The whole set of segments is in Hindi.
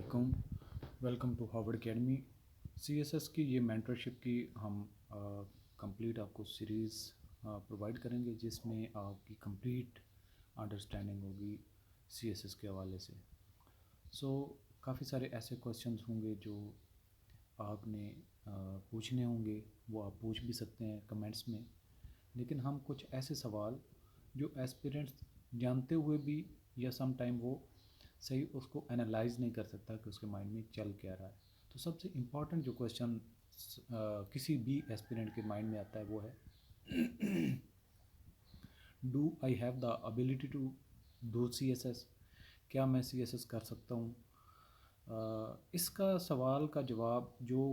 अस्सलामुअलैकुम। Welcome to Harvard Academy. CSS की ये मेंटरशिप की हम कंप्लीट आपको सीरीज़ प्रोवाइड करेंगे जिसमें आपकी कंप्लीट अंडरस्टैंडिंग होगी सीएसएस के हवाले से। काफ़ी सारे ऐसे क्वेश्चंस होंगे जो आपने पूछने होंगे, वो आप पूछ भी सकते हैं कमेंट्स में। लेकिन हम कुछ ऐसे सवाल जो एस्पिरेंट्स जानते हुए भी या सम टाइम वो सही उसको एनालाइज नहीं कर सकता कि उसके माइंड में चल क्या रहा है। तो सबसे इम्पॉर्टेंट जो क्वेश्चन किसी भी एस्पिरेंट के माइंड में आता है वो है do I have the ability to do C S S, क्या मैं सी एस एस कर सकता हूँ। इसका सवाल का जवाब जो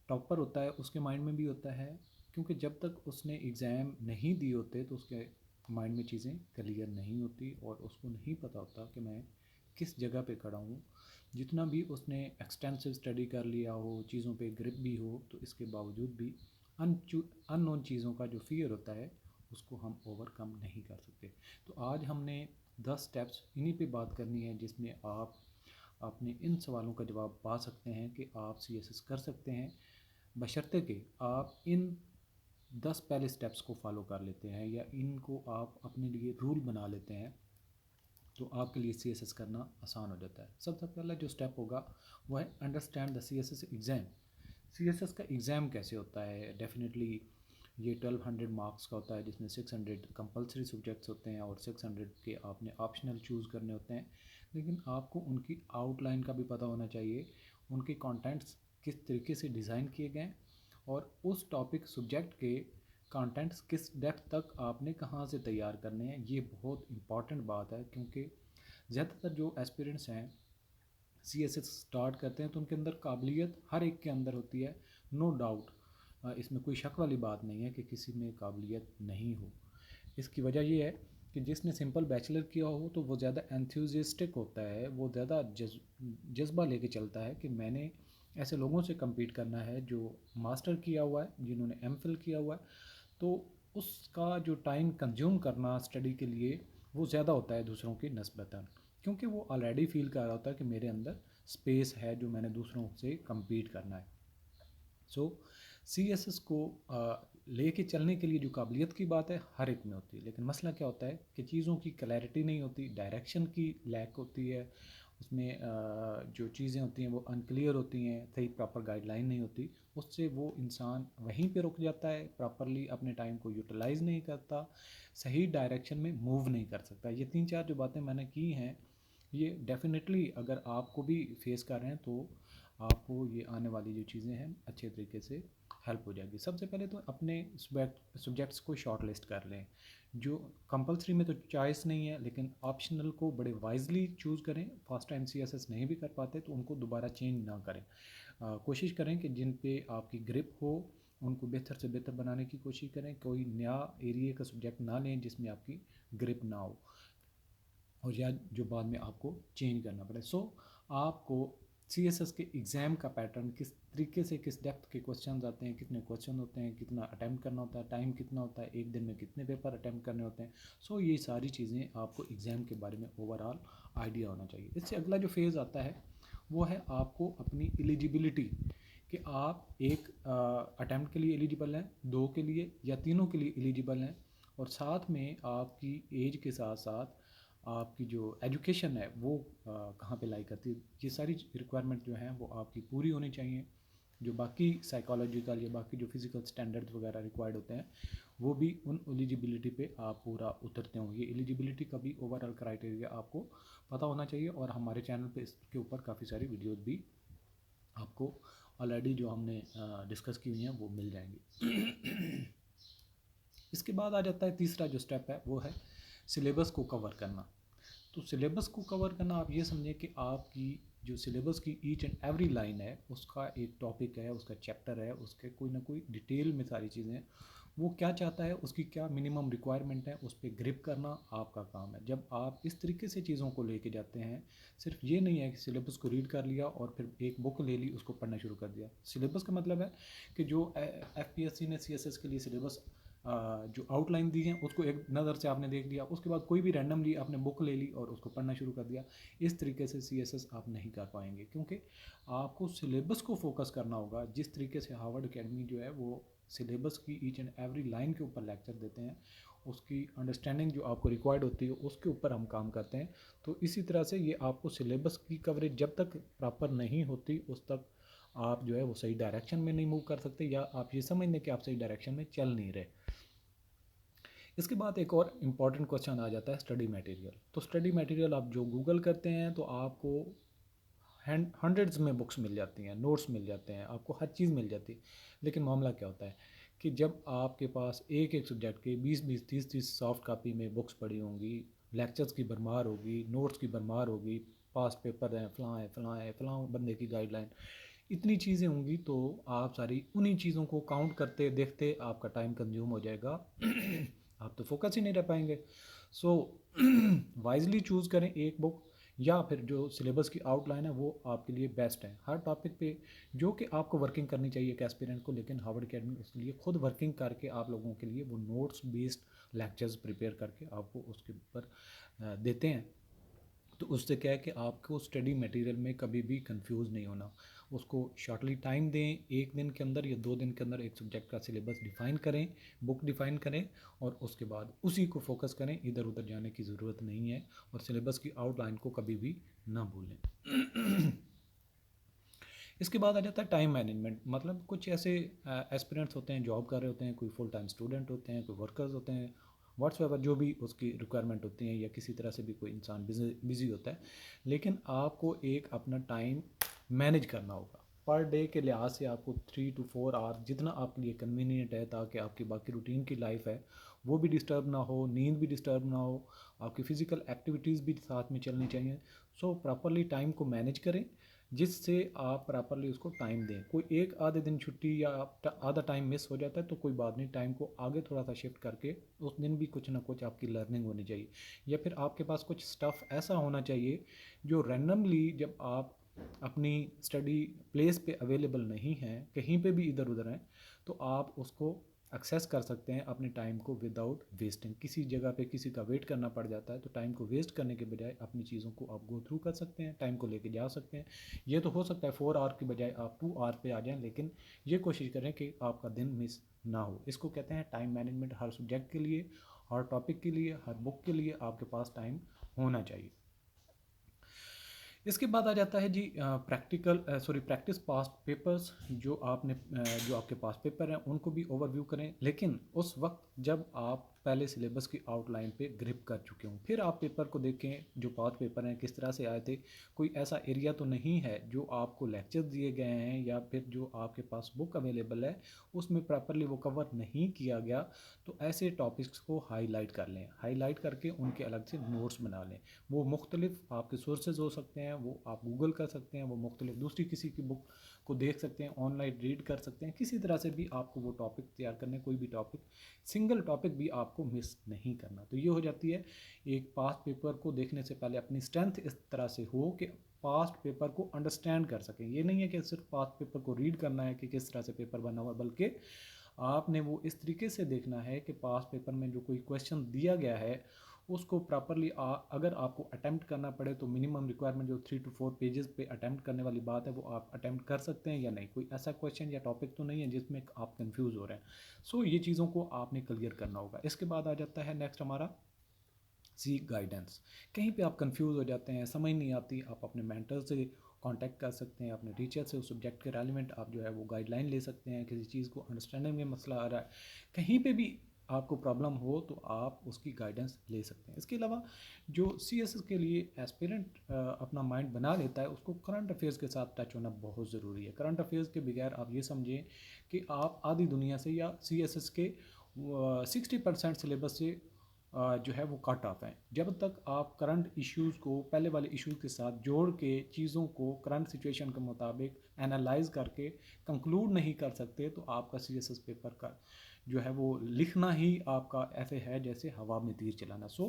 टॉपर होता है उसके माइंड में भी होता है, क्योंकि जब तक उसने एग्ज़ाम नहीं दिए होते तो उसके माइंड में चीज़ें क्लियर नहीं होती और उसको नहीं पता होता कि मैं किस जगह पे खड़ा हूँ। जितना भी उसने एक्सटेंसिव स्टडी कर लिया हो, चीज़ों पे ग्रिप भी हो, तो इसके बावजूद भी अननोन चीज़ों का जो फियर होता है उसको हम ओवरकम नहीं कर सकते। तो आज हमने 10 स्टेप्स इन्हीं पे बात करनी है जिसमें आप अपने इन सवालों का जवाब पा सकते हैं कि आप सी एस एस कर सकते हैं, बशर्ते कि आप इन 10 पहले स्टेप्स को फॉलो कर लेते हैं या इनको आप अपने लिए रूल बना लेते हैं, तो आपके लिए सी एस एस करना आसान हो जाता है। सबसे पहला जो स्टेप होगा वो है understand the C S S exam. C S S का एग्ज़ाम कैसे होता है? डेफिनेटली ये 1200 मार्क्स का होता है जिसमें 600 कंपलसरी सब्जेक्ट्स होते हैं और 600 के आपने ऑप्शनल चूज़ करने होते हैं। लेकिन आपको उनकी आउटलाइन का भी पता होना चाहिए, उनके कंटेंट्स किस तरीके से डिज़ाइन किए गए और उस टॉपिक सब्जेक्ट के कंटेंट्स किस डेप्थ तक आपने कहाँ से तैयार करने हैं। ये बहुत इंपॉर्टेंट बात है, क्योंकि ज़्यादातर जो एस्पिरेंट्स हैं सी एस एस स्टार्ट करते हैं तो उनके अंदर काबिलियत हर एक के अंदर होती है, नो डाउट। इसमें कोई शक वाली बात नहीं है कि किसी में काबिलियत नहीं हो। इसकी वजह ये है कि जिसने सिंपल बैचलर किया हो तो वो ज़्यादा एंथुजियास्टिक होता है, वो ज़्यादा जज्बा लेके चलता है कि मैंने ऐसे लोगों से कम्पीट करना है जो मास्टर किया हुआ है, जिन्होंने एम फिल किया हुआ है। तो उसका जो टाइम कंज्यूम करना स्टडी के लिए वो ज़्यादा होता है दूसरों की नस्बतन, क्योंकि वो ऑलरेडी फील कर रहा होता है कि मेरे अंदर स्पेस है जो मैंने दूसरों से कम्पीट करना है। सो सी एस एस को लेके चलने के लिए जो काबिलियत की बात है हर एक में होती है, लेकिन मसला क्या होता है कि चीज़ों की क्लैरिटी नहीं होती, डायरेक्शन की लैक होती है उसमें। जो चीज़ें होती हैं वो अनक्लियर होती हैं, सही प्रॉपर गाइडलाइन नहीं होती, उससे वो इंसान वहीं पे रुक जाता है, प्रॉपरली अपने टाइम को यूटिलाइज़ नहीं करता, सही डायरेक्शन में मूव नहीं कर सकता। ये 3-4 जो बातें मैंने की हैं ये डेफिनेटली अगर आपको भी फेस कर रहे हैं तो आपको ये आने वाली जो चीज़ें हैं अच्छे तरीके से हेल्प हो जाएगी। सबसे पहले तो अपने सब्जेक्ट्स को शॉर्ट लिस्ट कर लें। जो कंपलसरी में तो चॉइस नहीं है, लेकिन ऑप्शनल को बड़े वाइजली चूज़ करें। First time C S S नहीं भी कर पाते तो उनको दोबारा चेंज ना करें। कोशिश करें कि जिन पे आपकी ग्रिप हो उनको बेहतर से बेहतर बनाने की कोशिश करें। कोई नया एरिया का सब्जेक्ट ना लें जिसमें आपकी ग्रिप ना हो और या जो बाद में आपको चेंज करना पड़े। आपको सी एस एस के एग्ज़ाम का पैटर्न किस तरीके से, किस डेप्थ के क्वेश्चन आते हैं, कितने क्वेश्चन होते हैं, कितना अटैम्प्ट करना होता है, टाइम कितना होता है, एक दिन में कितने पेपर अटैम्प्ट करने होते हैं। ये सारी चीज़ें आपको एग्ज़ाम के बारे में ओवरऑल आइडिया होना चाहिए। इससे अगला जो फेज़ आता है वो है आपको अपनी एलिजिबिलिटी, कि आप एक अटैम्प्ट के लिए एलिजिबल हैं, 2 के लिए या तीनों के लिए एलिजिबल हैं, और साथ में आपकी एज के साथ साथ आपकी जो एजुकेशन है वो कहाँ पे लाई करती है। ये सारी रिक्वायरमेंट जो हैं वो आपकी पूरी होनी चाहिए। जो बाकी साइकोलॉजिकल या बाकी जो फिज़िकल स्टैंडर्ड्स वगैरह रिक्वायर्ड होते हैं वो भी उन एलिजिबिलिटी पे आप पूरा उतरते हों। ये एलिजिबिलिटी का भी ओवरऑल क्राइटेरिया आपको पता होना चाहिए, और हमारे चैनल पे इसके ऊपर काफ़ी सारी वीडियोस भी आपको ऑलरेडी जो हमने डिस्कस की हुई हैं वो मिल जाएंगी। इसके बाद आ जाता है तीसरा जो स्टेप है वो है सिलेबस को कवर करना। तो सिलेबस को कवर करना आप ये समझें कि आपकी जो सिलेबस की ईच एंड एवरी लाइन है उसका एक टॉपिक है, उसका चैप्टर है, उसके कोई ना कोई डिटेल में सारी चीज़ें हैं। वो क्या चाहता है, उसकी क्या मिनिमम रिक्वायरमेंट है, उस पर ग्रिप करना आपका काम है। जब आप इस तरीके से चीज़ों को लेके जाते हैं, सिर्फ ये नहीं है कि सिलेबस को रीड कर लिया और फिर एक बुक ले ली उसको पढ़ना शुरू कर दिया। सिलेबस का मतलब है कि जो एफ पी एस सी ने सी एस एस के लिए सिलेबस जो आउटलाइन दी है उसको एक नज़र से आपने देख लिया, उसके बाद कोई भी रैंडमली आपने बुक ले ली और उसको पढ़ना शुरू कर दिया। इस तरीके से CSS आप नहीं कर पाएंगे, क्योंकि आपको सिलेबस को फोकस करना होगा। जिस तरीके से हार्वर्ड एकेडमी जो है वो सिलेबस की ईच एंड एवरी लाइन के ऊपर लेक्चर देते हैं, उसकी अंडरस्टैंडिंग जो आपको रिक्वायर्ड होती है उसके ऊपर हम काम करते हैं। तो इसी तरह से ये आपको सिलेबस की कवरेज जब तक प्रॉपर नहीं होती उस तक आप जो है वो सही डायरेक्शन में नहीं मूव कर सकते, या आप ये समझ लें कि आप सही डायरेक्शन में चल नहीं रहे। इसके बाद एक और इम्पॉर्टेंट क्वेश्चन आ जाता है स्टडी मटेरियल। तो स्टडी मटेरियल आप जो गूगल करते हैं तो आपको हंड्रेड्स में बुक्स मिल जाती हैं, नोट्स मिल जाते हैं, आपको हर चीज़ मिल जाती है। लेकिन मामला क्या होता है कि जब आपके पास एक एक सब्जेक्ट के 20-20 30-30 सॉफ्ट कापी में बुक्स पड़ी होंगी, लेक्चर्स की भरमार होगी, नोट्स की भरमार होगी, पास्ट पेपर हैं, फलां बंदे की गाइडलाइन, इतनी चीज़ें होंगी, तो आप सारी उन्हीं चीज़ों को काउंट करते देखते आपका टाइम कंज्यूम हो जाएगा। आप तो फोकस ही नहीं रह पाएंगे। सो वाइजली चूज़ करें एक बुक, या फिर जो सिलेबस की आउटलाइन है वो आपके लिए बेस्ट है हर टॉपिक पे, जो कि आपको वर्किंग करनी चाहिए एक एस्पिरेंट को। लेकिन हार्वर्ड अकेडमी उसके लिए खुद वर्किंग करके आप लोगों के लिए वो नोट्स बेस्ड लेक्चर्स प्रिपेयर करके आपको उसके ऊपर देते हैं। तो उससे क्या है कि आपको स्टडी मटेरियल में कभी भी कंफ्यूज नहीं होना। उसको शॉर्टली टाइम दें, एक दिन के अंदर या 2 दिन के अंदर एक सब्जेक्ट का सिलेबस डिफ़ाइन करें, बुक डिफ़ाइन करें, और उसके बाद उसी को फोकस करें, इधर उधर जाने की ज़रूरत नहीं है, और सिलेबस की आउटलाइन को कभी भी ना भूलें। इसके बाद आ जाता है टाइम मैनेजमेंट। मतलब कुछ ऐसे एस्पिरेंट्स होते हैं, जॉब कर रहे होते हैं, कोई फुल टाइम स्टूडेंट होते हैं, कोई वर्कर्स होते हैं, व्हाट्सएवर जो भी उसकी रिक्वायरमेंट होती है, या किसी तरह से भी कोई इंसान बिजी होता है। लेकिन आपको एक अपना टाइम मैनेज करना होगा। पर डे के लिहाज से आपको 3 to 4 आवर जितना आपके लिए कन्वीनियंट है, ताकि आपकी बाकी रूटीन की लाइफ है वो भी डिस्टर्ब ना हो, नींद भी डिस्टर्ब ना हो, आपकी फ़िज़िकल एक्टिविटीज़ भी साथ में चलनी चाहिए। सो प्रॉपरली टाइम को मैनेज करें, जिससे आप प्रॉपरली उसको टाइम दें। कोई एक आधे दिन छुट्टी या आधा टाइम मिस हो जाता है तो कोई बात नहीं, टाइम को आगे थोड़ा सा शिफ्ट करके उस दिन भी कुछ ना कुछ आपकी लर्निंग होनी चाहिए, या फिर आपके पास कुछ स्टफ़ ऐसा होना चाहिए जो रैंडमली जब आप अपनी स्टडी प्लेस पे अवेलेबल नहीं हैं, कहीं पे भी इधर उधर हैं, तो आप उसको एक्सेस कर सकते हैं अपने टाइम को विदाउट वेस्टिंग। किसी जगह पे किसी का वेट करना पड़ जाता है, तो टाइम को वेस्ट करने के बजाय अपनी चीज़ों को आप गो थ्रू कर सकते हैं, टाइम को लेके जा सकते हैं। ये तो हो सकता है 4 आवर की बजाय आप 2 आवर पे आ जाएं, लेकिन ये कोशिश करें कि आपका दिन मिस ना हो। इसको कहते हैं टाइम मैनेजमेंट। हर सब्जेक्ट के लिए, हर टॉपिक के लिए, हर बुक के लिए आपके पास टाइम होना चाहिए। इसके बाद आ जाता है जी प्रैक्टिस पास्ट पेपर्स। जो आपके पास पेपर हैं उनको भी ओवरव्यू करें, लेकिन उस वक्त जब आप पहले सिलेबस की आउटलाइन पे ग्रिप कर चुके हों। फिर आप पेपर को देखें, जो पास्ट पेपर हैं किस तरह से आए थे, कोई ऐसा एरिया तो नहीं है जो आपको लेक्चर दिए गए हैं या फिर जो आपके पास बुक अवेलेबल है उसमें प्रॉपरली वो कवर नहीं किया गया। तो ऐसे टॉपिक्स को हाईलाइट कर लें, हाईलाइट करके उनके अलग से नोट्स बना लें। वो मुख्तलिफ आपके सोर्सेज हो सकते हैं, वो आप गूगल कर सकते हैं, वो मुख्तलिफ दूसरी किसी की बुक को देख सकते हैं, ऑनलाइन रीड कर सकते हैं। किसी तरह से भी आपको वो टॉपिक तैयार करने, कोई भी टॉपिक, सिंगल टॉपिक भी आपको मिस नहीं करना। तो ये हो जाती है एक पास्ट पेपर को देखने से पहले अपनी स्ट्रेंथ इस तरह से हो कि पास्ट पेपर को अंडरस्टैंड कर सकें। ये नहीं है कि सिर्फ पास्ट पेपर को रीड करना है कि किस तरह से पेपर बना हुआ, बल्कि आपने वो इस तरीके से देखना है कि पास्ट पेपर में जो कोई क्वेश्चन दिया गया है उसको प्रॉपरली अगर आपको अटैम्प्ट करना पड़े तो मिनिमम रिक्वायरमेंट जो 3 to 4 पेजेस पे अटैम्प्ट करने वाली बात है वो आप अटैम्प्ट कर सकते हैं या नहीं। कोई ऐसा क्वेश्चन या टॉपिक तो नहीं है जिसमें आप कंफ्यूज हो रहे हैं। सो ये चीज़ों को आपने क्लियर करना होगा। इसके बाद आ जाता है नेक्स्ट हमारा सीक गाइडेंस। कहीं पे आप कंफ्यूज हो जाते हैं, समझ नहीं आती, आप अपने मेंटर से कांटेक्ट कर सकते हैं, अपने टीचर से उस सब्जेक्ट के रेलिवेंट आप जो है वो गाइडलाइन ले सकते हैं। किसी चीज़ को अंडरस्टैंडिंग में मसला आ रहा है, कहीं पे भी आपको प्रॉब्लम हो तो आप उसकी गाइडेंस ले सकते हैं। इसके अलावा जो CSS के लिए एस्पिरेंट अपना माइंड बना लेता है उसको करंट अफेयर्स के साथ टच होना बहुत ज़रूरी है। करंट अफेयर्स के बगैर आप ये समझें कि आप आधी दुनिया से या CSS के 60% सिलेबस से जो है वो कट ऑफ है। जब तक आप करंट इश्यूज़ को पहले वाले इश्यूज़ के साथ जोड़ के चीज़ों को करंट सिचुएशन के मुताबिक एनालाइज करके कंक्लूड नहीं कर सकते, तो आपका CSS पेपर का जो है वो लिखना ही आपका ऐसे है जैसे हवा में तीर चलाना। सो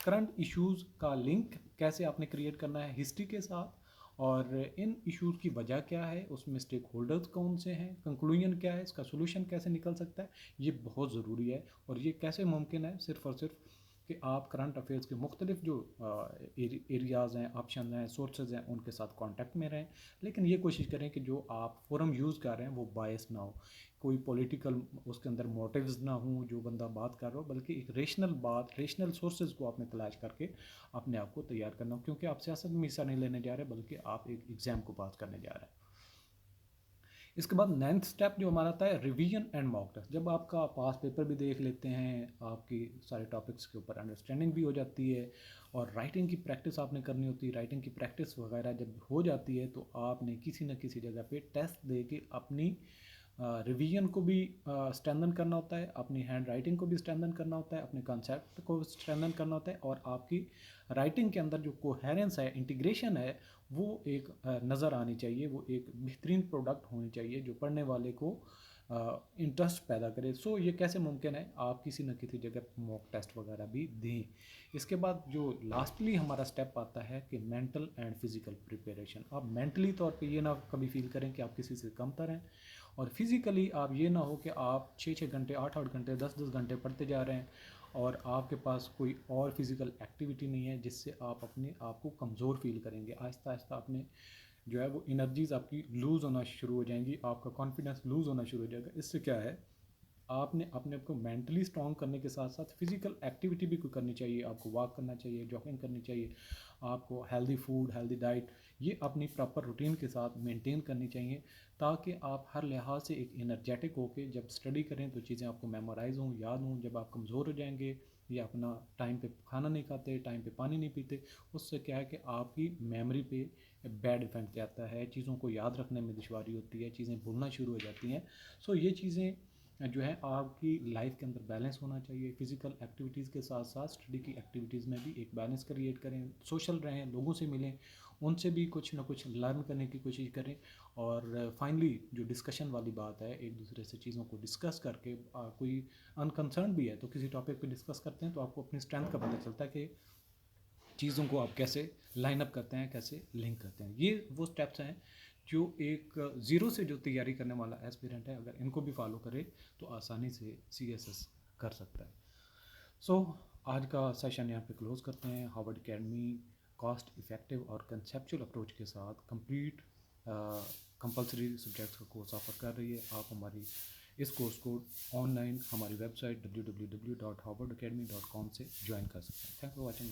करंट इश्यूज़ का लिंक कैसे आपने क्रिएट करना है हिस्ट्री के साथ, और इन इश्यूज़ की वजह क्या है, उसमें स्टेक होल्डर्स कौन से हैं, कंक्लूजन क्या है, इसका सोल्यूशन कैसे निकल सकता है, ये बहुत ज़रूरी है। और ये कैसे मुमकिन है, सिर्फ़ और सिर्फ कि आप करंट अफेयर्स के मुख्तलिफ जो एरियाज़ हैं, ऑप्शन हैं, सोर्सेज हैं, उनके साथ कांटेक्ट में रहें। लेकिन ये कोशिश करें कि जो आप फोरम यूज़ कर रहे हैं वो बायस ना हो, कोई पॉलिटिकल उसके अंदर मोटिव्स ना हो जो बंदा बात कर रहा हो, बल्कि एक रेशनल बात, रेशनल सोर्सेज को आपने तलाश करके अपने आप को तैयार करना हो, क्योंकि आप सियासत में हिस्सा नहीं लेने जा रहे बल्कि आप एक एग्ज़ाम को पास करने जा रहे हैं। इसके बाद 9th स्टेप जो हमारा आता है, रिवीजन एंड मॉक टेस्ट। जब आपका पास पेपर भी देख लेते हैं, आपकी सारे टॉपिक्स के ऊपर अंडरस्टैंडिंग भी हो जाती है और राइटिंग की प्रैक्टिस आपने करनी होती है, राइटिंग की प्रैक्टिस वगैरह जब हो जाती है तो आपने किसी न किसी जगह पे टेस्ट दे के अपनी रिवीजन को भी स्ट्रेंथन करना होता है, अपनी हैंड राइटिंग को भी स्ट्रेंथन करना होता है, अपने कंसेप्ट को स्ट्रेंथन करना होता है, और आपकी राइटिंग के अंदर जो कोहेरेंस है, इंटीग्रेशन है, वो एक नज़र आनी चाहिए, वो एक बेहतरीन प्रोडक्ट होनी चाहिए जो पढ़ने वाले को इंटरेस्ट पैदा करे। सो ये कैसे मुमकिन है, आप किसी न किसी जगह मॉक टेस्ट वगैरह भी दें। इसके बाद जो लास्टली हमारा स्टेप आता है कि मेंटल एंड फिज़िकल प्रिपरेशन। आप मेंटली तौर पे ये ना कभी फील करें कि आप किसी से कमतर हैं, और फिज़िकली आप ये ना हो कि आप 6-6 घंटे, 8-8 घंटे, 10-10 घंटे पढ़ते जा रहे हैं और आपके पास कोई और फिज़िकल एक्टिविटी नहीं है जिससे आप अपने आप को कमज़ोर फील करेंगे। आहिस्ता आहिस्ता अपने जो है वो एनर्जीज़ आपकी लूज़ होना शुरू हो जाएंगी, आपका कॉन्फिडेंस लूज़ होना शुरू हो जाएगा। इससे क्या है, आपने अपने आप को मेंटली स्ट्रॉन्ग करने के साथ साथ फिजिकल एक्टिविटी भी कोई करनी चाहिए। आपको वॉक करना चाहिए, जॉगिंग करनी चाहिए, आपको हेल्दी फूड, हेल्दी डाइट, ये अपनी प्रॉपर रूटीन के साथ मेंटेन करनी चाहिए, ताकि आप हर लिहाज से एक एनर्जेटिक होकर जब स्टडी करें तो चीज़ें आपको मेमोराइज हों, याद हों। जब आप कमज़ोर हो जाएंगे या अपना टाइम पे खाना नहीं खाते, टाइम पे पानी नहीं पीते, उससे क्या है कि आपकी मेमोरी पे बैड इफेक्ट जाता है, चीज़ों को याद रखने में दुश्वारी होती है, चीज़ें भूलना शुरू हो जाती हैं। सो ये चीज़ें जो है आपकी लाइफ के अंदर बैलेंस होना चाहिए। फिजिकल एक्टिविटीज़ के साथ साथ स्टडी की एक्टिविटीज़ में भी एक बैलेंस क्रिएट करें, सोशल रहें, लोगों से मिलें, उनसे भी कुछ ना कुछ लर्न करने की कोशिश करें। और फाइनली जो डिस्कशन वाली बात है, एक दूसरे से चीज़ों को डिस्कस करके, कोई अनकंसर्न भी है तो किसी टॉपिक पे डिस्कस करते हैं तो आपको अपनी स्ट्रेंथ का पता चलता है कि चीज़ों को आप कैसे लाइन अप करते हैं, कैसे लिंक करते हैं। ये वो स्टेप्स हैं जो एक ज़ीरो से जो तैयारी करने वाला एस्पिरेंट है, अगर इनको भी फॉलो करे तो आसानी से CSS कर सकता है। सो आज का सेशन यहाँ पे क्लोज करते हैं। हार्वर्ड अकेडमी कॉस्ट इफ़ेक्टिव और कंसेप्चुअल अप्रोच के साथ कंप्लीट कंपलसरी सब्जेक्ट्स का कोर्स ऑफर कर रही है। आप हमारी इस कोर्स को ऑनलाइन हमारी वेबसाइट www.harvardacademy.com से ज्वाइन कर सकते हैं। Thank for watching.